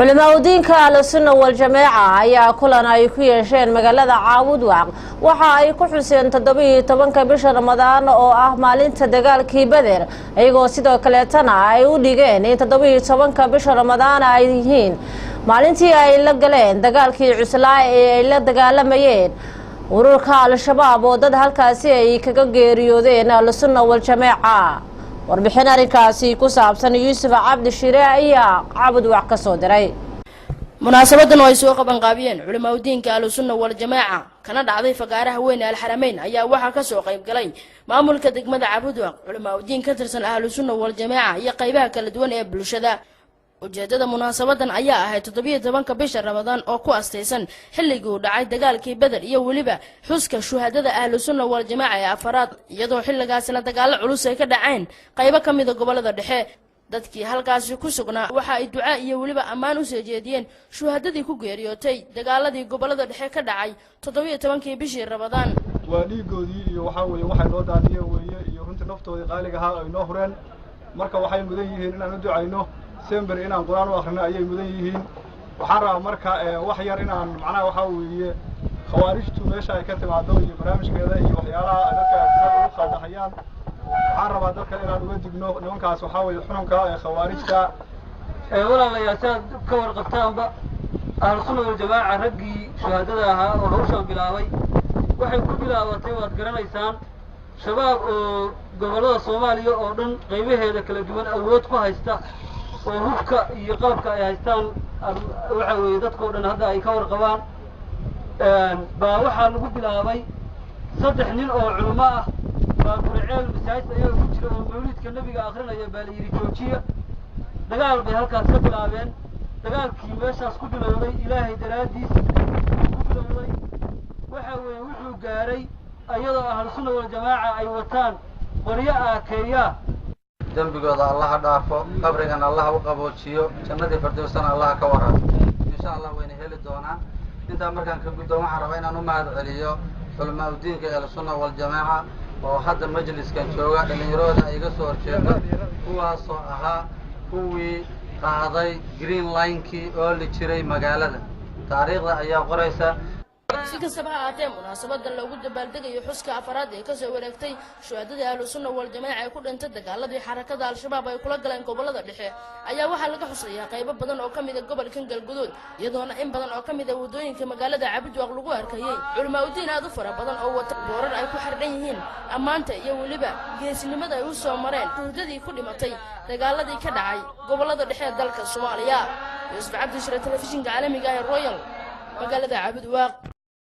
علماء دينك على السنة والجماعة أي كلنا يكويشين مجلة عاود وعق وحا أي كحسين تدبي طبنك بشهر رمضان أو مالين تدقال كي بدر أيقو سيدو كليتنا أي وديجين تدبي طبنك بشهر رمضان أيهين مالنتي أي لقلين دقال كي عسلاء أي لدقالميين ورورك على الشباب ودد هالكاسي أي كجيريودين على السنة والجماعة warbixin arrinkaasi ku saabsan Yuusuf Cabdi Shire ayaa cabad wax ka soo diray munaasabadan oo ay soo qaban qaabiyeen culimada diinka Ahlusunnah wal Jamaaca kana dhacday fagaaraha weyn ee Al-Haramayn ayaa waxa ka soo qayb galay maamulka degmada Cabudwaaq culimada diinka ka tirsan Ahlusunnah wal Jamaaca iyo qaybaha kala duwan ee bulshada ujeedada munaasabadan ayaa ahayd 17 bisha Ramadaan oo ku astaysan xilligii uu dhacay dagaalkii Badr iyo waliba xuska shuhadada Ahlusunnah wal Jamaaca ee afraad iyadoo xilligaasna dagaal culus ay ka dhaceen qaybo kamid ah gobolada dhexe dadkii halkaas ku sugnaa waxa ay ducaa iyo waliba amaan u soo jeediyeen shuhadadii ku geeriyootay dagaaladii gobolada dhexe ka dhacay 17 bishii Ramadaan waa dhiigoodii iyo waxa waxay loo daadiyay weeye iyo runtii naftooda qaaliga ah ay noo hureen marka waxay mudan yihiin inaan u ducayno سيمبر إن القرآن وآخرنا أيه مدنيين وحرة مركا وحير إن معناه وحوي خوارج تمشى كتب عدوي برامج كذا وحيارا ذكر خالد حيان حرة بعد ذكر إن الوجه نون كاس وحاول حنون كا خوارج كا ولا يا ساد كور قطان بقى أهلسنة والجماعة رجي شهادتها وهوشة بلاوي وحي كل بلاوتي وأتقرن إنسان شباب قبلوا الصومالية أردن قيمه هذا كل جوان أولاد كهيستا وهوكا يقابك هيستان وحوي dadkoo dhan hadda ay ka warqabaan baa waxa lagu bilaabay saddex nin oo culimo ah baa burceel masaajid ay ku jira oo mawlidka nabiga akhrinaya baa la yiri joojiya dagaal bay halkaas ka bilaabeen dagaalkii meeshaas ku bilowday ilaahay daraadiis ku bilowday waxa weeye wuxuu gaaray ayadoo Ahlusunnah wal Jamaaca ay wataan qoryo aakeeya dambigooda Allah dhaafo qabrigan Allah u qaboojiyo jannadii firdawsana Allah ka warramo insha Allah wayna heli doonaan inta markaan ka guddo waxaan rabaa inaan u mahad celiyo culimada diinka ee Ahlusunnah wal Jamaaca oo hadda majliskan jooga dhalinyarada iga soo horjeeda kuwaas oo ahaa kuwii qaaday green line-kii oo la jiray magaalada taariikhda ayaa qoraysa si kastaba ha ahaatee munaasabadan loogu dabaaldagayo xuska afraad ee ka soo wareegtay shuhadada Ahlusunnah wal Jamaaca ee ku dhintay dagaaladii xarakada Al-Shabaab ay kula galeen gobolada dhexe ayaa waxa laga xusayaa qaybo badan oo kamid ah gobolka Galgaduud iyadoona in badan oo kamid ah wadooyinka magaalada Cabudwaaq lagu arkayay culimada diin aad u fara badan oo wata boorar ay ku xirdan yihiin amaanta iyo waliba geesinimada ay u soo mareen shuhadadii ku dhimatay dagaaladii ka dhacay gobolada dhexe ee dalka Soomaaliya Yuusuf Cabdi Shire telefishinka caalamiga ah ee Royal magaalada Cabudwaaq